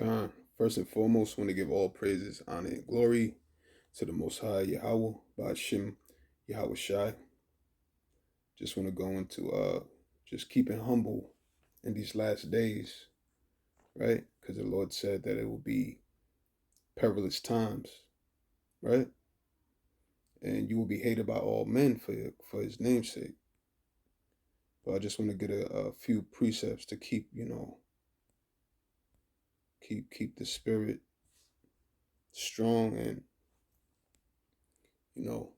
Khan, first and foremost, want to give all praises, honor, and glory to the Most High Yahweh, Ba'ashim Yahweh Shai. Just want to go into just keeping humble in these last days, right? Because the Lord said that it will be perilous times, right? And you will be hated by all men for His name's sake. But I just want to get a few precepts to keep, keep the spirit strong and you know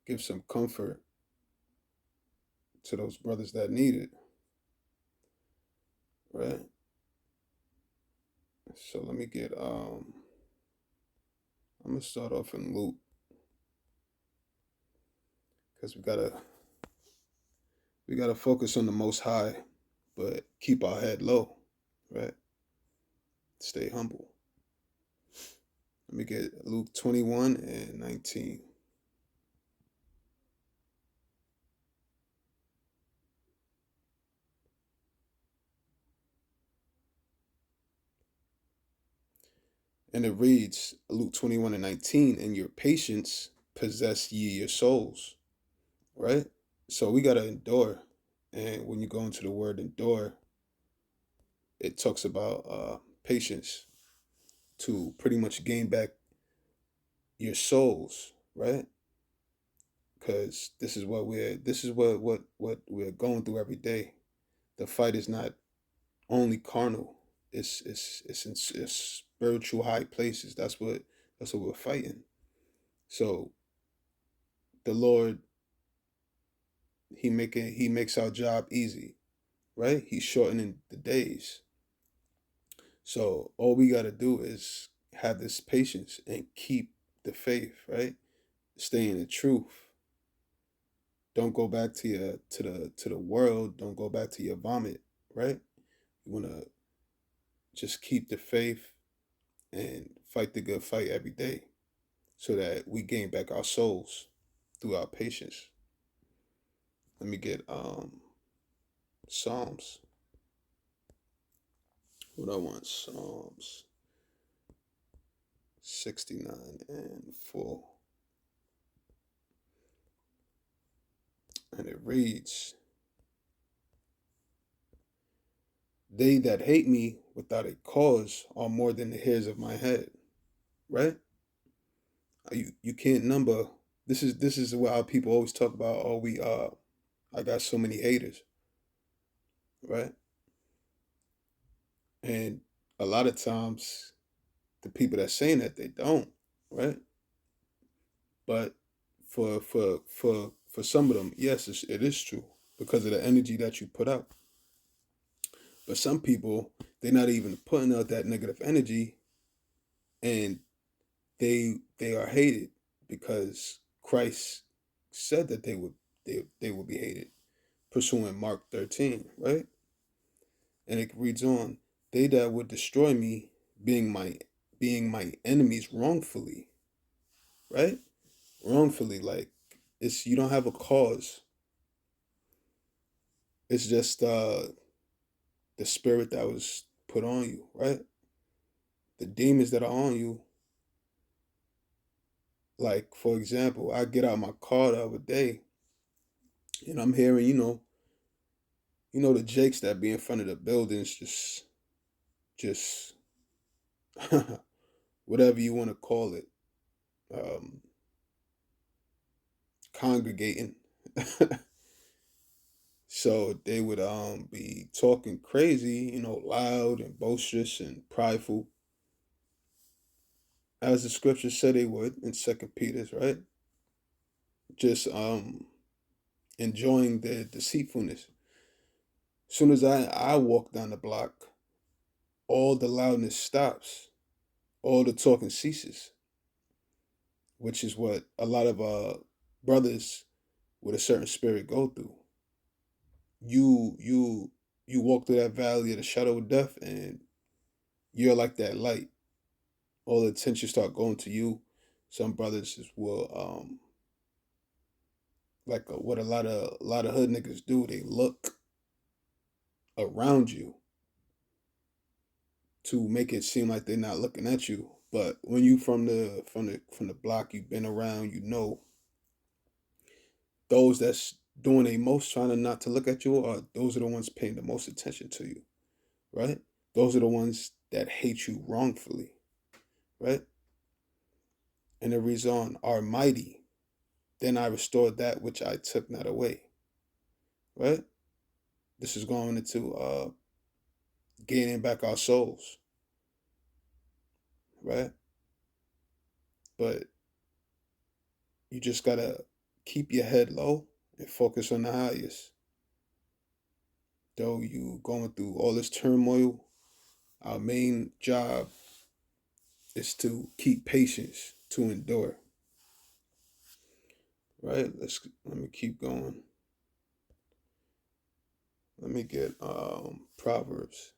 give some comfort to those brothers that need it, right? So let me get I'm gonna start off in Luke because we gotta focus on the Most High, but keep our head low, right? Stay humble. Let me get Luke 21 and 19. And it reads Luke 21 and 19, and your patience possess ye your souls, right? So we gotta endure. And when you go into the word endure, it talks about patience to pretty much gain back your souls, right? Because this is what we're going through every day. The fight is not only carnal; it's spiritual high places. That's what we're fighting. So the Lord, he makes our job easy, right? He's shortening the days. So all we got to do is have this patience and keep the faith, right? Stay in the truth. Don't go back to the world. Don't go back to your vomit, right? You want to just keep the faith and fight the good fight every day so that we gain back our souls through our patience. Let me get Psalms. What I want, Psalms 69 and 4. And it reads, they that hate me without a cause are more than the hairs of my head, right? You can't number. This is why people always talk about, oh, we I got so many haters, right? And a lot of times the people that saying that, they don't, right? But for some of them, yes, it is true because of the energy that you put out. But some people, they're not even putting out that negative energy, and they are hated because Christ said that they would be hated, pursuing Mark 13, right? And it reads on, they that would destroy me, being my enemies wrongfully, right? Wrongfully, like it's you don't have a cause. It's just the spirit that was put on you, right? The demons that are on you. Like for example, I get out my car the other day and I'm hearing, the jakes that be in front of the buildings, just whatever you want to call it, um, congregating. So they would be talking crazy, loud and boisterous and prideful, as the scripture said they would in Second Peter's, right? Just enjoying their deceitfulness. As soon as I walk down the block, all the loudness stops, all the talking ceases, which is what a lot of brothers with a certain spirit go through. You walk through that valley of the shadow of death, and you're like that light. All the attention start going to you. Some brothers will like what a lot of hood niggas do. They look around you to make it seem like they're not looking at you. But when you from the block, you've been around, those that's doing a most trying to not to look at you are those are the ones paying the most attention to you, right? Those are the ones that hate you wrongfully, right? And it reads on, are mighty. Then I restored that which I took not away, right? This is going into gaining back our souls, right? But you just gotta keep your head low and focus on the highest. Though you going through all this turmoil, our main job is to keep patience, to endure. Right? Let me keep going. Let me get Proverbs.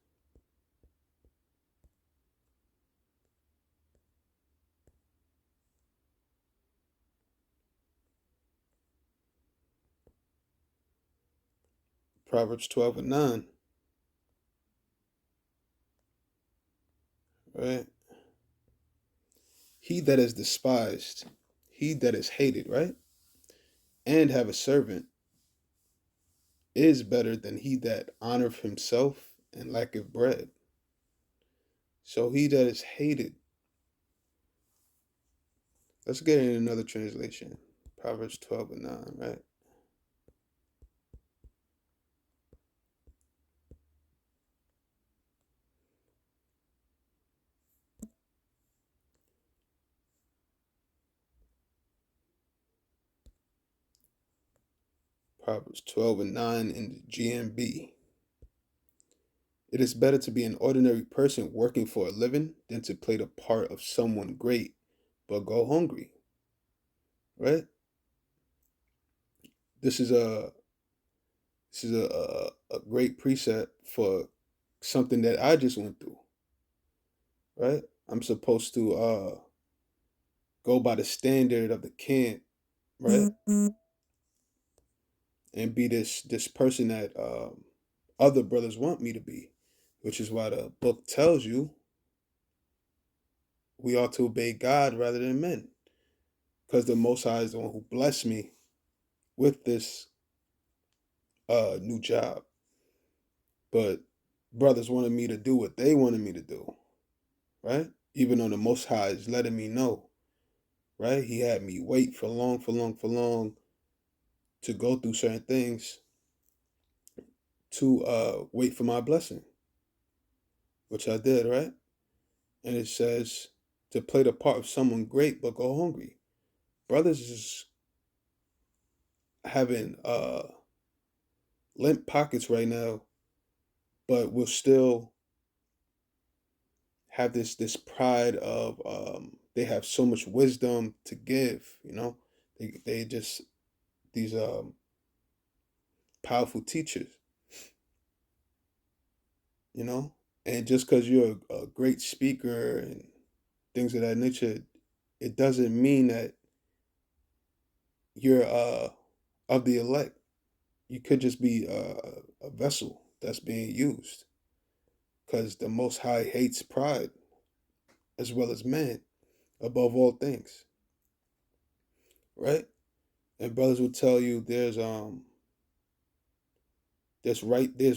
Proverbs 12 and 9. Right? He that is despised, he that is hated, right? And have a servant is better than he that honoreth himself and lacketh bread. So he that is hated. Let's get in another translation. Proverbs 12 and 9, right? Proverbs 12 and 9 in the GMB. It is better to be an ordinary person working for a living than to play the part of someone great but go hungry, right? This is a a great precept for something that I just went through, right? I'm supposed to go by the standard of the camp, right? And be this person that other brothers want me to be, which is why the book tells you we ought to obey God rather than men, because the Most High is the one who blessed me with this new job. But brothers wanted me to do what they wanted me to do, right? Even though the Most High is letting me know, right? He had me wait for long to go through certain things to wait for my blessing, which I did, right? And it says to play the part of someone great but go hungry. Brothers is having limp pockets right now, but will still have this pride of they have so much wisdom to give, they just these powerful teachers, you know and just because you're a great speaker and things of that nature, it doesn't mean that you're of the elect. You could just be a vessel that's being used, because the Most High hates pride as well as man above all things, right? And brothers will tell you there's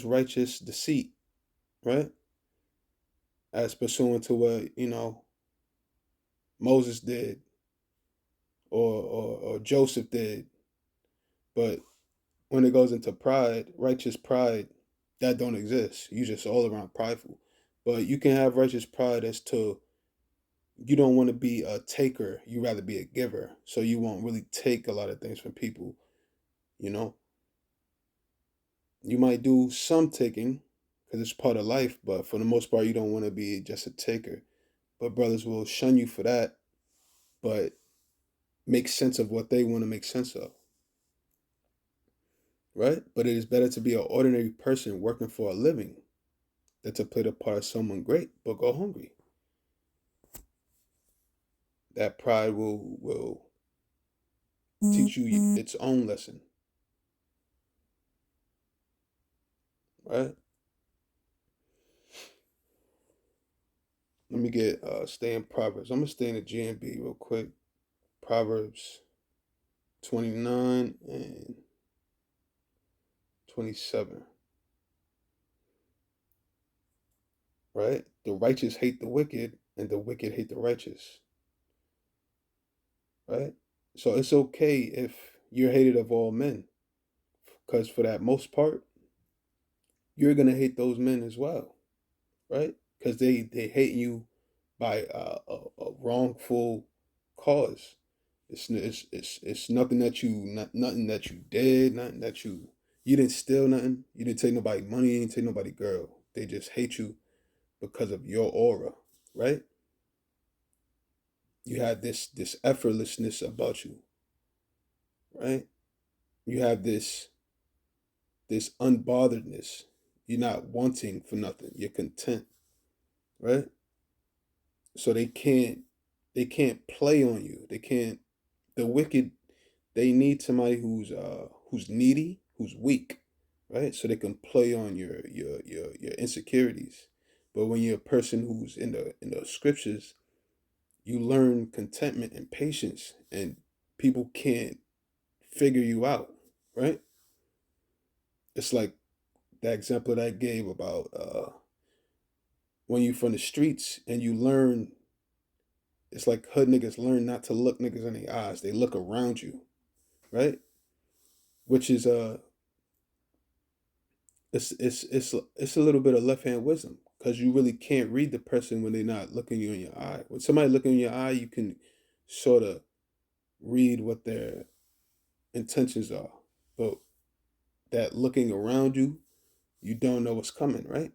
righteous deceit, right? As pursuant to what Moses did, or Joseph did. But when it goes into pride, righteous pride, that don't exist. You just all around prideful. But you can have righteous pride as to you don't want to be a taker, you rather be a giver. So you won't really take a lot of things from people, you know. You might do some taking because it's part of life, but for the most part, you don't want to be just a taker. But brothers will shun you for that, but make sense of what they want to make sense of, right? But it is better to be an ordinary person working for a living than to play the part of someone great but go hungry. That pride will teach you its own lesson, right? Let me get stay in Proverbs. I'm gonna stay in the GMB real quick. Proverbs 29 and 27. Right? The righteous hate the wicked, and the wicked hate the righteous. Right? So it's okay if you're hated of all men, because for that most part, you're gonna hate those men as well, right? Because they hate you by a wrongful cause. It's nothing that nothing that you did, nothing that you didn't steal nothing. You didn't take nobody money. You didn't take nobody girl. They just hate you because of your aura, right? You had this effortlessness about you, right? You have this unbotheredness. You're not wanting for nothing. You're content, right? So they can't play on you. They can't. The wicked, they need somebody who's needy, who's weak, right? So they can play on your insecurities. But when you're a person who's in the scriptures, you learn contentment and patience, and people can't figure you out, right? It's like that example that I gave about when you from the streets and you learn. It's like hood niggas learn not to look niggas in the eyes. They look around you, right? Which is it's a little bit of left hand wisdom because you really can't read the person when they're not looking you in your eye. When somebody looking in your eye, you can sort of read what their intentions are. But that looking around you, you don't know what's coming, right?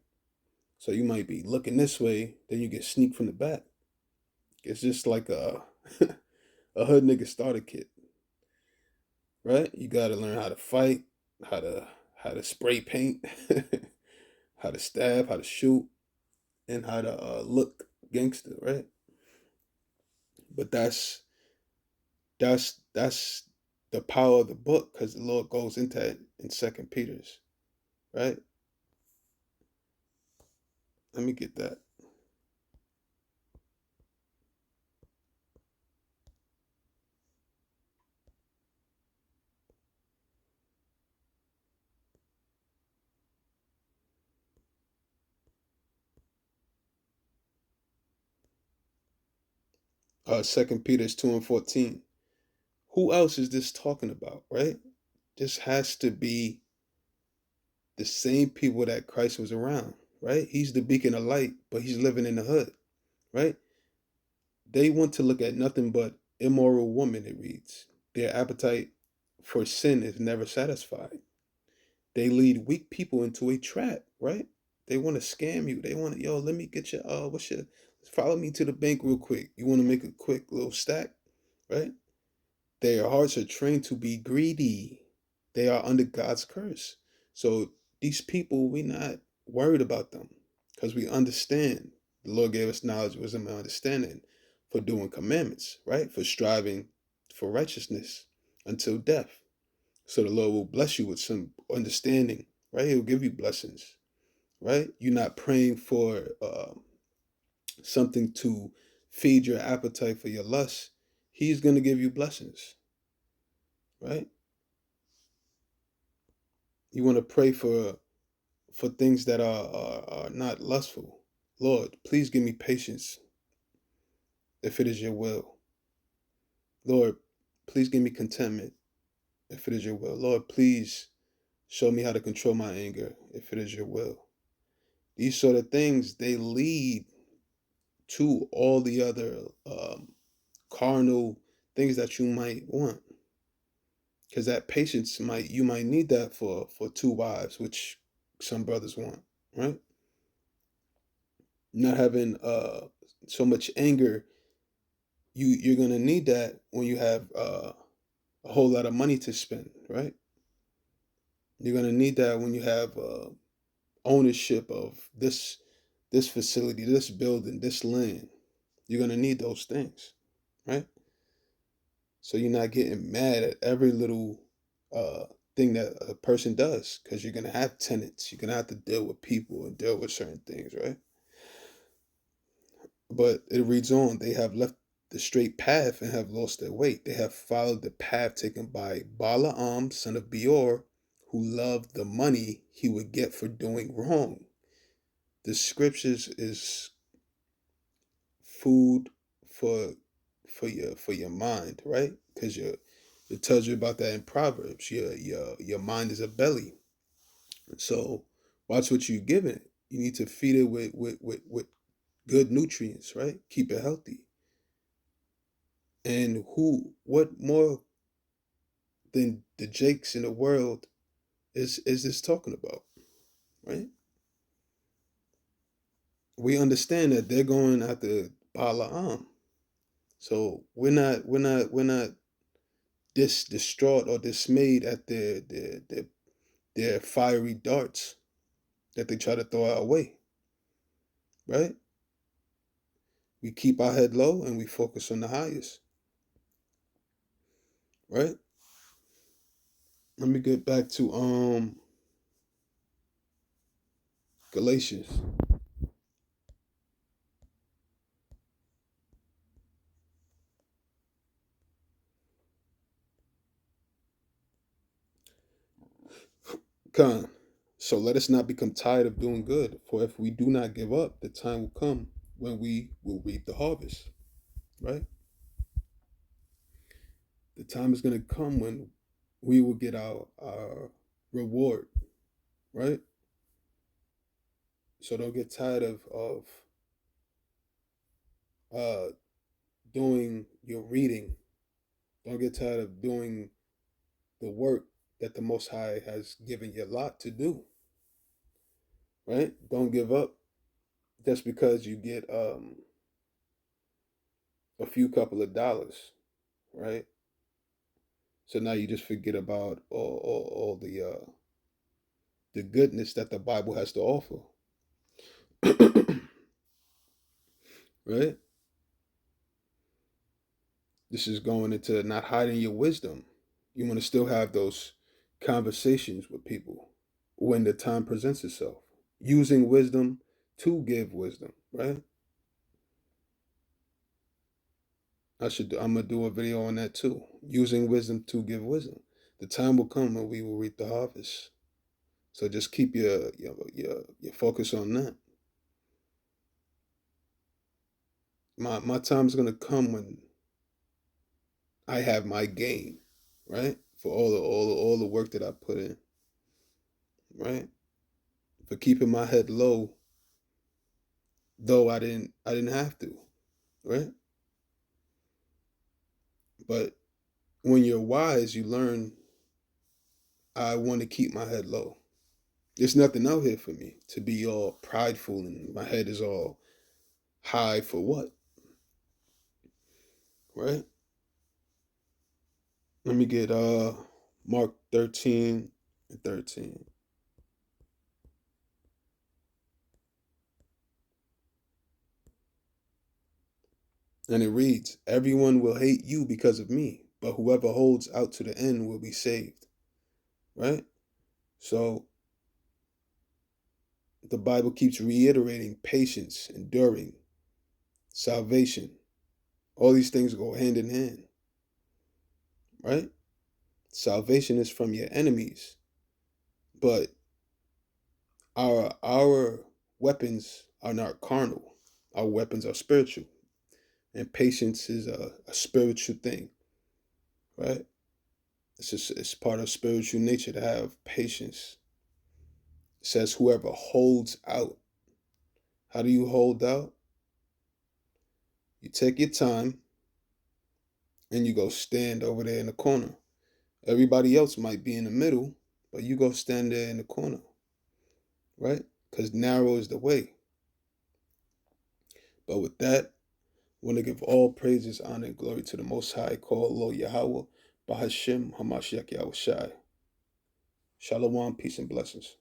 So you might be looking this way, then you get sneaked from the back. It's just like a a hood nigga starter kit, right? You got to learn how to fight, how to how to spray paint, how to stab, how to shoot, and how to look gangster, right? But that's the power of the book because the Lord goes into it in Second Peter's, right? Let me get that. Second Peter's 2:14. Who else is this talking about, right? This has to be the same people that Christ was around, right? He's the beacon of light, but he's living in the hood, right? They want to look at nothing but immoral women, it reads. Their appetite for sin is never satisfied. They lead weak people into a trap, right? They want to scam you. They want to, yo, let me get your, what's your, follow me to the bank real quick. You want to make a quick little stack, right? Their hearts are trained to be greedy. They are under God's curse. So these people, we're not worried about them because we understand. The Lord gave us knowledge, wisdom, and understanding for doing commandments, right? For striving for righteousness until death. So the Lord will bless you with some understanding, right? He'll give you blessings, right? You're not praying for something to feed your appetite for your lust. He's going to give you blessings, right? You want to pray for things that are not lustful. Lord, please give me patience if it is your will. Lord, please give me contentment if it is your will. Lord, please show me how to control my anger if it is your will. These sort of things, they lead to all the other carnal things that you might want. Because that patience you might need that for two wives, which some brothers want, right? Not having so much anger, you're gonna need that when you have a whole lot of money to spend, right? You're gonna need that when you have ownership of this facility, this building, this land. You're gonna need those things, right? So you're not getting mad at every little uh, thing that a person does because you're gonna have tenants. You're gonna have to deal with people and deal with certain things, right? But it reads on, they have left the straight path and have lost their way. They have followed the path taken by Balaam, son of Beor, who loved the money he would get for doing wrong. The scriptures is food for your mind, right? Because it tells you about that in Proverbs. Your mind is a belly. So watch what you give it. You need to feed it with good nutrients, right? Keep it healthy. And what more than the Jakes in the world is this talking about, right? We understand that they're going after Balaam. So we're not distraught or dismayed at their fiery darts that they try to throw our way, right? We keep our head low and we focus on the highest, right? Let me get back to Galatians. Con. So let us not become tired of doing good, for if we do not give up, the time will come when we will reap the harvest, right? The time is going to come when we will get our reward, right? So don't get tired of uh, doing your reading. Don't get tired of doing the work that the Most High has given you a lot to do, right? Don't give up just because you get a few couple of dollars, right? So now you just forget about all the goodness that the Bible has to offer, right? This is going into not hiding your wisdom. You want to still have those conversations with people when the time presents itself, using wisdom to give wisdom, right? I'm gonna do a video on that too. Using wisdom to give wisdom. The time will come when we will reap the harvest. So just keep your focus on that. My time is gonna come when I have my gain, right? For all the work that I put in, right? For keeping my head low, though I didn't have to, right? But when you're wise, you learn I want to keep my head low. There's nothing out here for me to be all prideful and my head is all high for what, right? Let me get Mark 13 and 13. And it reads, everyone will hate you because of me, but whoever holds out to the end will be saved, right? So the Bible keeps reiterating patience, enduring, salvation. All these things go hand in hand, right? Salvation is from your enemies, but our weapons are not carnal. Our weapons are spiritual, and patience is a spiritual thing, right? It's part of spiritual nature to have patience. It says whoever holds out. How do you hold out? You take your time and you go stand over there in the corner. Everybody else might be in the middle, but you go stand there in the corner, right? Because narrow is the way. But with that, I want to give all praises, honor, and glory to the Most High, called Lo Yahweh, Bahashim, Hamashiach Yahushai. Shalom, peace, and blessings.